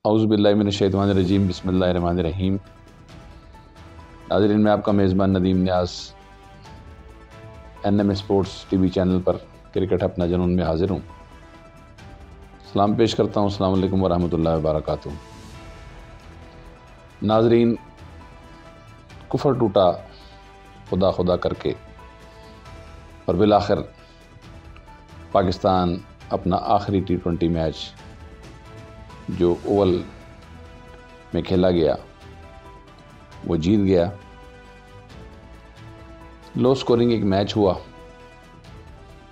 اعوذ باللہ من الشیطان الرجیم، بسم اللہ الرحمن الرحیم۔ ناظرین، میں آپ کا میزبان Nadeem Niaz NM sports TV وی چینل پر کرکٹ اپنا جنون میں حاضر ہوں۔ سلام پیش کرتا ہوں۔ السلام علیکم ورحمۃ اللہ وبرکاتہ۔ ناظرین، کفر ٹوٹا خدا خدا کر کے، اور بالآخر پاکستان اپنا آخری T20 میچ جو اوول میں کھیلا گیا وہ جیت گیا۔ لو سکورنگ ایک میچ ہوا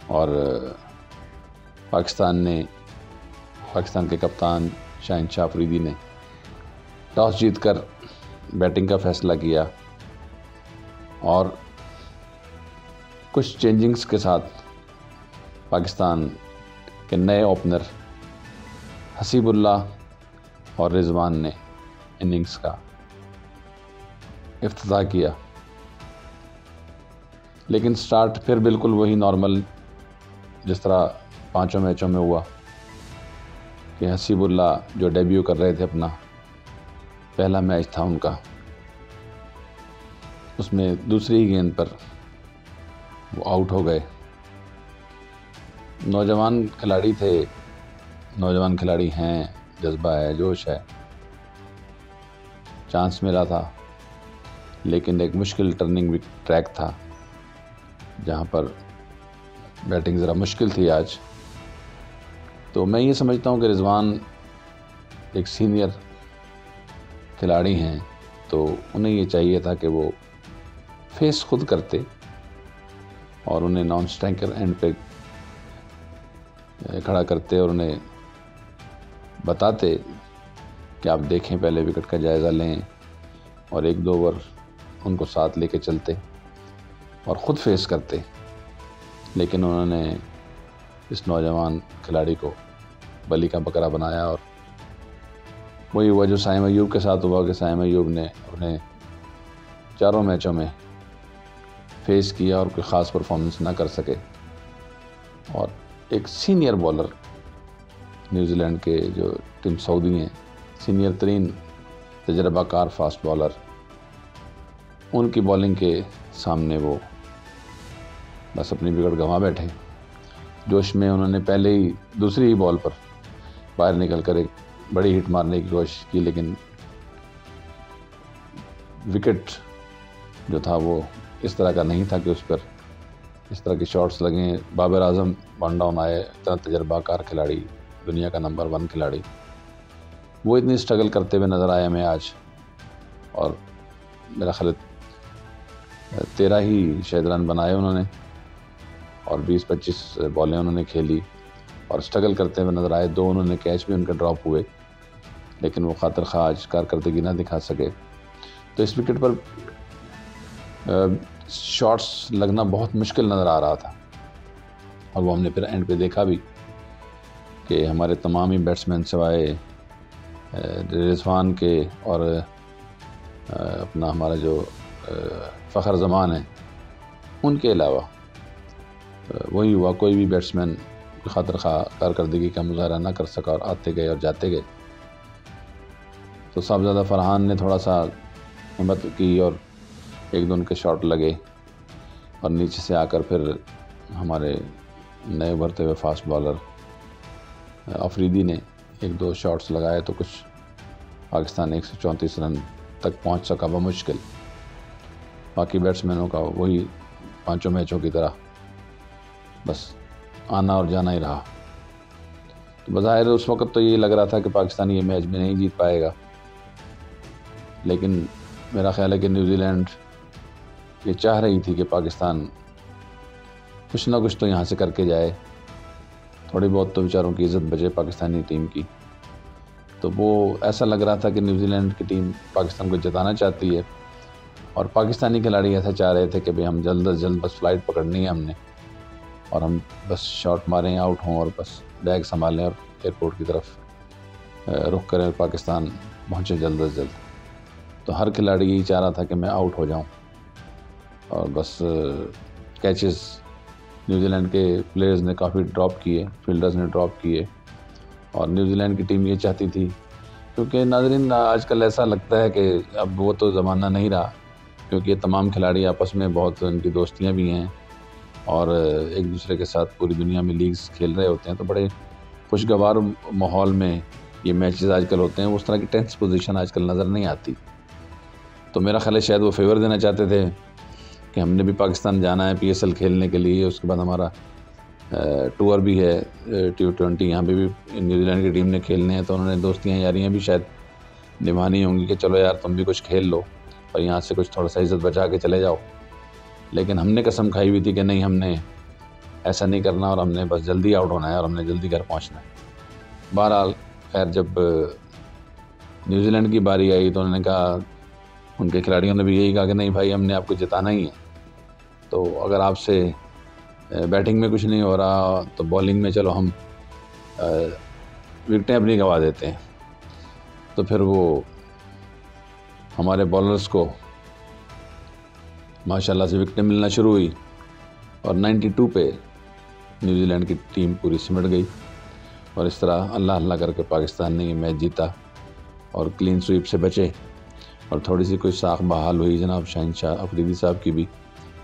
اور پاکستان کے کپتان شاہین شاہ افریدی نے ٹاس جیت کر بیٹنگ کا فیصلہ کیا اور کچھ چینجنگز کے ساتھ پاکستان کے نئے اوپنر حسیب اللہ اور رضوان نے اننگز کا افتتاح کیا، لیکن سٹارٹ پھر بالکل وہی نارمل جس طرح 5 میچوں میں ہوا کہ حسیب اللہ جو ڈیبیو کر رہے تھے، اپنا پہلا میچ تھا ان کا، اس میں دوسری ہی گیند پر وہ آؤٹ ہو گئے۔ نوجوان کھلاڑی تھے، نوجوان کھلاڑی ہیں، جذبہ ہے، جوش ہے، چانس ملا تھا، لیکن ایک مشکل ٹرننگ ٹریک تھا جہاں پر بیٹنگ ذرا مشکل تھی آج۔ تو میں یہ سمجھتا ہوں کہ رضوان ایک سینئر کھلاڑی ہیں، تو انہیں یہ چاہیے تھا کہ وہ فیس خود کرتے اور انہیں نان اسٹرائکر اینڈ پہ کھڑا کرتے اور انہیں بتاتے کہ آپ دیکھیں، پہلے وکٹ کا جائزہ لیں، اور 1-2 اوور ان کو ساتھ لے کے چلتے اور خود فیس کرتے۔ لیکن انہوں نے اس نوجوان کھلاڑی کو بلی کا بکرا بنایا، اور وہی ہوا جو سائم ایوب کے ساتھ ہوا کہ سائم ایوب نے انہیں 4 میچوں میں فیس کیا اور کوئی خاص پرفارمنس نہ کر سکے۔ اور ایک سینئر بالر نیوزی لینڈ کے جو ٹیم سعودی ہیں، سینئر ترین تجربہ کار فاسٹ بالر، ان کی بالنگ کے سامنے وہ بس اپنی وکٹ گنوا بیٹھے۔ جوش میں انہوں نے پہلے ہی دوسری ہی بال پر باہر نکل کر ایک بڑی ہٹ مارنے کی کوشش کی، لیکن وکٹ جو تھا وہ اس طرح کا نہیں تھا کہ اس پر اس طرح کی شاٹس لگیں۔ بابر اعظم ون ڈاؤن آئے، اتنا تجربہ کار کھلاڑی، دنیا کا نمبر 1 کھلاڑی، وہ اتنی اسٹرگل کرتے ہوئے نظر آئے ہمیں آج، اور میرا خیال 13 ہی شاید رن بنائے انہوں نے، اور 20-25 بالیں انہوں نے کھیلی اور اسٹرگل کرتے ہوئے نظر آئے۔ 2 انہوں نے کیچ بھی ان کے ڈراپ ہوئے، لیکن وہ خاطر خواہ آج کارکردگی نہ دکھا سکے۔ تو اس وکٹ پر شاٹس لگنا بہت مشکل نظر آ رہا تھا، اور وہ ہم نے پھر اینڈ پہ دیکھا بھی کہ ہمارے تمام ہی بیٹسمین سوائے رضوان کے اور اپنا ہمارا جو فخر زمان ہے، ان کے علاوہ وہی ہوا، کوئی بھی بیٹسمین خاطر خواہ کارکردگی کا مظاہرہ نہ کر سکا، اور آتے گئے اور جاتے گئے۔ تو صاحبزادہ فرحان نے تھوڑا سا ہمت کی اور 1-2 ان کے شاٹ لگے، اور نیچے سے آ کر پھر ہمارے نئے ابھرتے ہوئے فاسٹ بالر افریدی نے 1-2 شاٹس لگائے، تو کچھ پاکستان 134 رن تک پہنچ سکا بمشکل۔ باقی بیٹسمینوں کا وہی 5 میچوں کی طرح بس آنا اور جانا ہی رہا۔ تو بظاہر اس وقت تو یہ لگ رہا تھا کہ پاکستان یہ میچ بھی نہیں جیت پائے گا، لیکن میرا خیال ہے کہ نیوزی لینڈ یہ چاہ رہی تھی کہ پاکستان کچھ نہ کچھ تو یہاں سے کر کے جائے، تھوڑی بہت تو بیچاروں کی عزت بچے پاکستانی ٹیم کی۔ تو وہ ایسا لگ رہا تھا کہ نیوزی لینڈ کی ٹیم پاکستان کو جتانا چاہتی ہے، اور پاکستانی کھلاڑی ایسا چاہ رہے تھے کہ ہم جلد از جلد بس فلائٹ پکڑنی ہے ہم نے، اور ہم بس شاٹ ماریں، آؤٹ ہوں، اور بس بیگ سنبھالیں اور ایئرپورٹ کی طرف رخ کریں اور پاکستان پہنچے جلد از جلد۔ تو ہر کھلاڑی یہی چاہ رہا تھا کہ میں آؤٹ ہو جاؤں، اور بس کیچز نیوزی لینڈ کے پلیئرز نے کافی ڈراپ کیے، فیلڈرز نے ڈراپ کیے، اور نیوزی لینڈ کی ٹیم یہ چاہتی تھی کیونکہ ناظرین آج کل ایسا لگتا ہے کہ اب وہ تو زمانہ نہیں رہا، کیونکہ یہ تمام کھلاڑی آپس میں بہت ان کی دوستیاں بھی ہیں اور ایک دوسرے کے ساتھ پوری دنیا میں لیگز کھیل رہے ہوتے ہیں، تو بڑے خوشگوار ماحول میں یہ میچز آج کل ہوتے ہیں. اس طرح کی ٹینس پوزیشن آج کل نظر نہیں آتی. تو میرا خیال ہے شاید وہ فیور دینا چاہتے تھے کہ ہم نے بھی پاکستان جانا ہے PSL کھیلنے کے لیے، اس کے بعد ہمارا ٹور بھی ہے T20، یہاں پہ بھی نیوزی لینڈ کی ٹیم نے کھیلنے ہیں، تو انہوں نے دوستیاں یاریاں بھی شاید نبھانی ہوں گی کہ چلو یار تم بھی کچھ کھیل لو اور یہاں سے کچھ تھوڑا سا عزت بچا کے چلے جاؤ. لیکن ہم نے قسم کھائی ہوئی تھی کہ نہیں، ہم نے ایسا نہیں کرنا اور ہم نے بس جلدی آؤٹ ہونا ہے اور ہم نے جلدی گھر پہنچنا ہے. بہرحال خیر جب نیوزی لینڈ کی باری آئی تو انہوں نے کہا، ان کے کھلاڑیوں نے بھی یہی کہا کہ نہیں بھائی، ہم نے آپ کو جتانا ہی ہے، تو اگر آپ سے بیٹنگ میں کچھ نہیں ہو رہا تو بالنگ میں چلو ہم وکٹیں اپنی گنوا دیتے ہیں. تو پھر وہ ہمارے بالرز کو ماشاءاللہ سے وکٹیں ملنا شروع ہوئی اور 92 پہ نیوزی لینڈ کی ٹیم پوری سمٹ گئی، اور اس طرح اللہ اللہ کر کے پاکستان نے یہ میچ جیتا اور کلین سویپ سے بچے. اور تھوڑی سی کچھ ساکھ بحال ہوئی جناب شہنشاہ افریدی صاحب کی بھی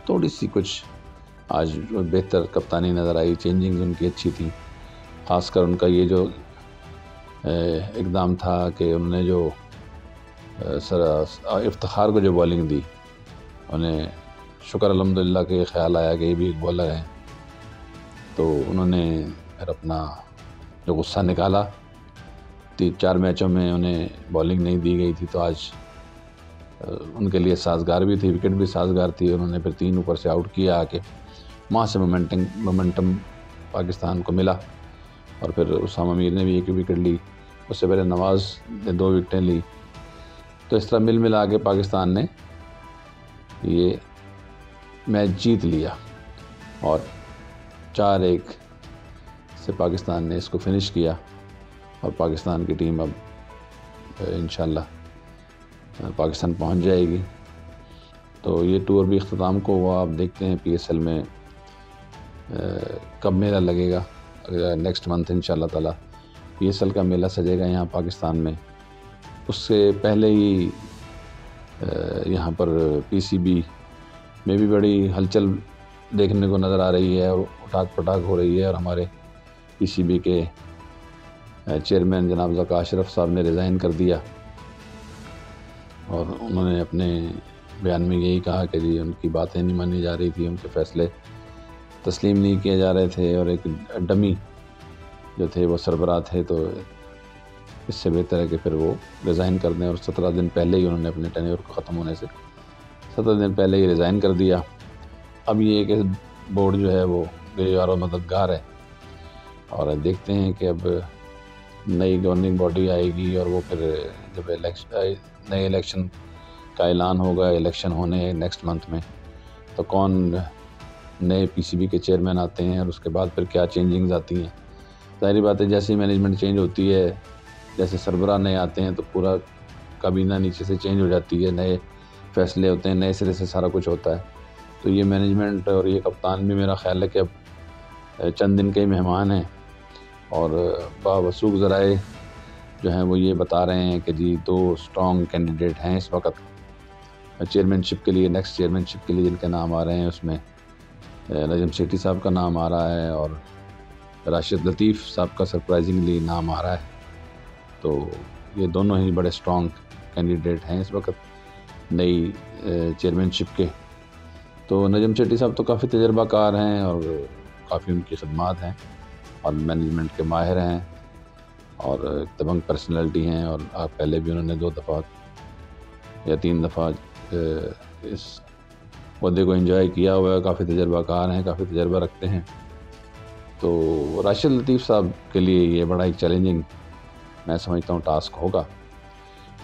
تھوڑی سی کچھ آج بہتر کپتانی نظر آئی، چینجنگ ان کی اچھی تھی. خاص کر ان کا یہ جو اقدام تھا کہ انہوں نے جو افتخار کو جو بالنگ دی، انہیں شکر الحمدللہ کہ یہ خیال آیا کہ یہ بھی ایک بالر ہیں، تو انہوں نے پھر اپنا جو غصہ نکالا. 3-4 میچوں میں انہیں بالنگ نہیں دی گئی تھی، تو آج ان کے لیے سازگار بھی تھی، وکٹ بھی سازگار تھی. انہوں نے پھر 3 اوپر سے آؤٹ کیا آ کے، وہاں سے مومنٹم پاکستان کو ملا. اور پھر اسامہ میر نے بھی 1 وکٹ لی، اس سے پہلے نواز نے 2 وکٹیں لی. تو اس طرح ملا کے پاکستان نے یہ میچ جیت لیا اور 4-1 سے پاکستان نے اس کو فنش کیا. اور پاکستان کی ٹیم اب انشاءاللہ پاکستان پہنچ جائے گی. تو یہ ٹور بھی اختتام کو ہوا. آپ دیکھتے ہیں PSL میں کب میلہ لگے گا. نیکسٹ منتھ انشاءاللہ تعالیٰ PSL کا میلہ سجے گا یہاں پاکستان میں. اس سے پہلے ہی یہاں پر PCB میں بھی بڑی ہلچل دیکھنے کو نظر آ رہی ہے اور اٹھاک پٹاک ہو رہی ہے. اور ہمارے PCB کے چیئرمین جناب ذکا اشرف صاحب نے ریزائن کر دیا، اور انہوں نے اپنے بیان میں یہی کہا کہ جی ان کی باتیں نہیں مانی جا رہی تھی، ان کے فیصلے تسلیم نہیں کیے جا رہے تھے، اور ایک ڈمی جو تھے وہ سربراہ تھے، تو اس سے بہتر ہے کہ پھر وہ ریزائن کر دیں. اور 17 دن پہلے ہی انہوں نے اپنے ٹینیور کو ختم ہونے سے 17 دن پہلے ہی ریزائن کر دیا. اب یہ کہ بورڈ جو ہے وہ گریوار و مددگار ہے، اور دیکھتے ہیں کہ اب نئی گورننگ باڈی آئے گی، اور وہ پھر جب نئے الیکشن کا اعلان ہوگا، الیکشن ہونے نیکسٹ منتھ میں، تو کون نئے PCB کے چیئرمین آتے ہیں اور اس کے بعد پھر کیا چینجنگز آتی ہیں. ظاہری بات ہے جیسے مینجمنٹ چینج ہوتی ہے، جیسے سربراہ نئے آتے ہیں تو پورا کابینہ نیچے سے چینج ہو جاتی ہے، نئے فیصلے ہوتے ہیں، نئے سرے سے سارا کچھ ہوتا ہے. تو یہ مینجمنٹ اور یہ کپتان بھی میرا خیال ہے کہ اب چند دن کے مہمان ہیں، اور باوثوق ذرائع جو ہیں وہ یہ بتا رہے ہیں کہ جی 2 اسٹرانگ کینڈیڈیٹ ہیں اس وقت چیئرمین شپ کے لیے، نیکسٹ چیئرمین شپ کے لیے جن کے نام آ رہے ہیں. اس میں نجم سیٹھی صاحب کا نام آ رہا ہے اور راشد لطیف صاحب کا سرپرائزنگلی نام آ رہا ہے. تو یہ دونوں ہی بڑے اسٹرانگ کینڈیڈیٹ ہیں اس وقت نئی چیئرمین شپ کے. تو نجم سیٹھی صاحب تو کافی تجربہ کار ہیں اور کافی ان کی خدمات ہیں اور مینجمنٹ کے ماہر ہیں اور دبنگ پرسنالٹی ہیں، اور پہلے بھی انہوں نے 2 دفعہ یا 3 دفعہ اس عہدے کو انجوائے کیا ہوا ہے. کافی تجربہ کار ہیں، کافی تجربہ رکھتے ہیں. تو راشد لطیف صاحب کے لیے یہ بڑا ایک چیلنجنگ میں سمجھتا ہوں ٹاسک ہوگا،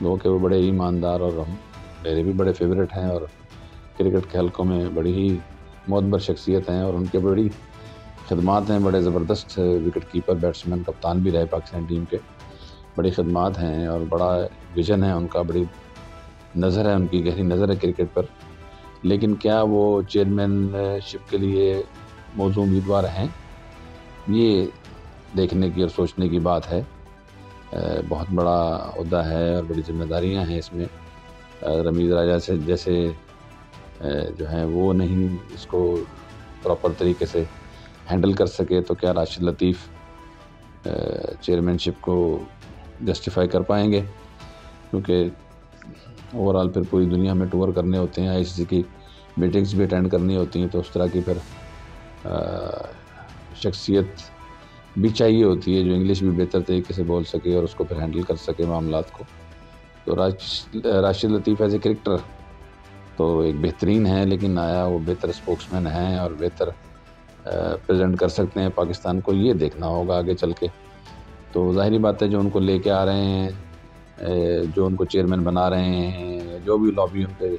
وہ کہ وہ بڑے ایماندار اور میرے بھی بڑے فیوریٹ ہیں اور کرکٹ کے حلقوں میں بڑی ہی معتبر شخصیت ہیں، اور ان کے بڑی خدمات ہیں. بڑے زبردست وکٹ کیپر، بیٹسمین، کپتان بھی رہے پاکستان ٹیم کے. بڑی خدمات ہیں اور بڑا ویژن ہے ان کا، بڑی نظر ہے ان کی، گہری نظر ہے کرکٹ پر. لیکن کیا وہ چیئرمین شپ کے لیے موزوں امیدوار ہیں، یہ دیکھنے کی اور سوچنے کی بات ہے. بہت بڑا عہدہ ہے اور بڑی ذمہ داریاں ہیں اس میں. رمیز راجہ سے جیسے جو ہیں وہ نہیں اس کو پراپر طریقے سے ہینڈل کر سکے تو کیا راشد لطیف چیئرمین شپ کو جسٹیفائی کر پائیں گے؟ کیونکہ اوورآل پھر پوری دنیا میں ٹور کرنے ہوتے ہیں, ICC کی میٹنگز بھی اٹینڈ کرنی ہوتی ہیں, تو اس طرح کی پھر شخصیت بھی چاہیے ہوتی ہے جو انگلش بھی بہتر طریقے سے بول سکے اور اس کو پھر ہینڈل کر سکے معاملات کو. تو راشد لطیف ایز اے کرکٹر تو ایک بہترین ہیں, لیکن آیا وہ بہتر اسپوکس مین ہیں اور بہتر پریزنٹ کر سکتے ہیں پاکستان کو, یہ دیکھنا ہوگا آگے چل کے. تو ظاہری بات ہے جو ان کو لے کے آ رہے ہیں, جو ان کو چیئرمین بنا رہے ہیں, جو بھی لابی ان کے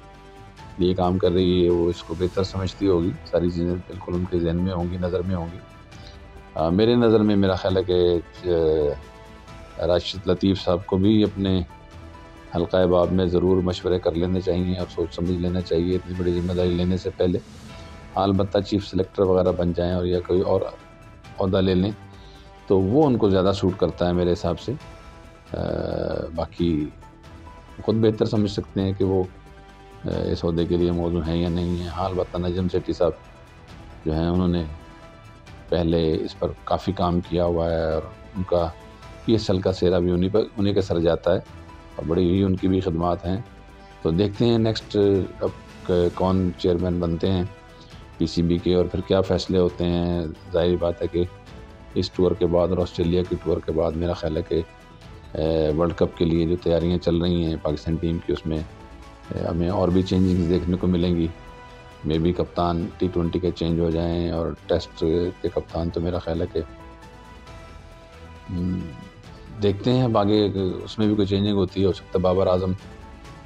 لیے کام کر رہی ہے وہ اس کو بہتر سمجھتی ہوگی. ساری چیزیں بالکل ان کے ذہن میں ہوں گی, نظر میں ہوں گی. میرے نظر میں میرا خیال ہے کہ راشد لطیف صاحب کو بھی اپنے حلقہ باب میں ضرور مشورے کر لینے چاہیے اور سوچ سمجھ لینا چاہیے اتنی بڑی ذمہ داری لینے سے پہلے. البتہ چیف سلیکٹر وغیرہ بن جائیں اور یا کوئی اور عہدہ لے لیں تو وہ ان کو زیادہ سوٹ کرتا ہے میرے حساب سے. باقی خود بہتر سمجھ سکتے ہیں کہ وہ اس عہدے کے لیے موزوں ہیں یا نہیں ہیں. البتہ نجم سیٹھی صاحب جو ہیں انہوں نے پہلے اس پر کافی کام کیا ہوا ہے اور ان کا PSL کا سہرا بھی انہیں کے سر جاتا ہے اور بڑی ہی ان کی بھی خدمات ہیں. تو دیکھتے ہیں نیکسٹ اب کون چیئرمین بنتے ہیں PCB کے اور پھر کیا فیصلے ہوتے ہیں. ظاہری بات ہے کہ اس ٹور کے بعد اور آسٹریلیا کی ٹور کے بعد میرا خیال ہے کہ ورلڈ کپ کے لیے جو تیاریاں چل رہی ہیں پاکستان ٹیم کی, اس میں ہمیں اور بھی چینجنگز دیکھنے کو ملیں گی. میں بھی کپتان T20 کے چینج ہو جائیں اور ٹیسٹ کے کپتان, تو میرا خیال ہے کہ دیکھتے ہیں اب آگے اس میں بھی کوئی چینجنگ ہوتی ہے. ہو سکتا ہے بابر اعظم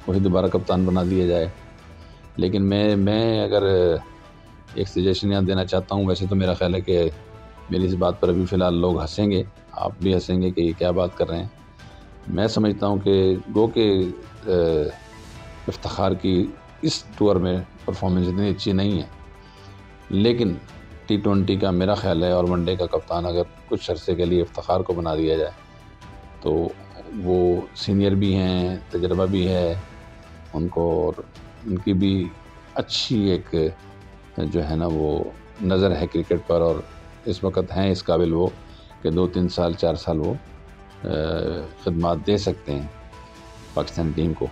وہی دوبارہ کپتان بنا دیا جائے. لیکن میں اگر ایک سجیشن یہاں دینا چاہتا ہوں, ویسے تو میرا خیال ہے کہ میری اس بات پر ابھی فی الحال لوگ ہنسیں گے, آپ بھی ہنسیں گے کہ یہ کیا بات کر رہے ہیں. میں سمجھتا ہوں کہ گو کہ افتخار کی اس ٹور میں پرفارمنس اتنی اچھی نہیں ہے, لیکن T20 کا میرا خیال ہے اور ون ڈے کا کپتان اگر کچھ عرصے کے لیے افتخار کو بنا دیا جائے تو وہ سینئر بھی ہیں, تجربہ بھی ہے ان کو, اور ان کی بھی اچھی ایک جو ہے نا وہ نظر ہے کرکٹ پر, اور اس وقت ہیں اس قابل وہ کہ 2-3 سال 4 سال وہ خدمات دے سکتے ہیں پاکستان ٹیم کو.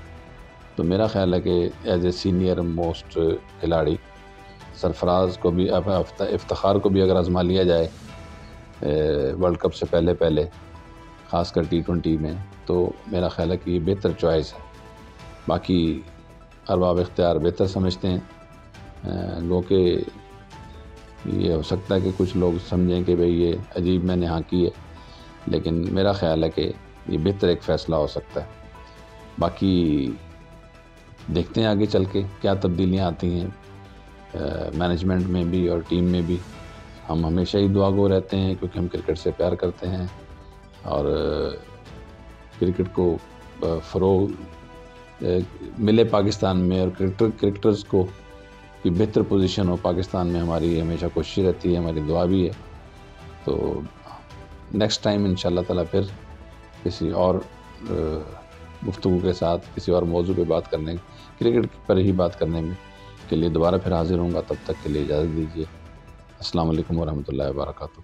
تو میرا خیال ہے کہ ایز اے سینئر موسٹ کھلاڑی سرفراز کو بھی افتخار کو بھی اگر آزما لیا جائے ورلڈ کپ سے پہلے خاص کر T20 میں, تو میرا خیال ہے کہ یہ بہتر چوائس ہے. باقی ارباب اختیار بہتر سمجھتے ہیں. گو کہ یہ ہو سکتا ہے کہ کچھ لوگ سمجھیں کہ بھئی یہ عجیب میں نے ہاں کی ہے, لیکن میرا خیال ہے کہ یہ بہتر ایک فیصلہ ہو سکتا ہے. باقی دیکھتے ہیں آگے چل کے کیا تبدیلیاں آتی ہیں مینجمنٹ میں بھی اور ٹیم میں بھی. ہم ہمیشہ ہی دعا گو رہتے ہیں کیونکہ ہم کرکٹ سے پیار کرتے ہیں اور کرکٹ کو فروغ ملے پاکستان میں, اور کرکٹرز کو کی بہتر پوزیشن ہو پاکستان میں, ہماری ہمیشہ کوشش رہتی ہے, ہماری دعا بھی ہے. تو نیکسٹ ٹائم انشاءاللہ تعالیٰ پھر کسی اور گفتگو کے ساتھ کسی اور موضوع پہ بات کرنے, کرکٹ پر ہی بات کرنے میں کے لیے دوبارہ پھر حاضر ہوں گا. تب تک کے لیے اجازت دیجیے. السلام علیکم ورحمۃ اللہ وبرکاتہ.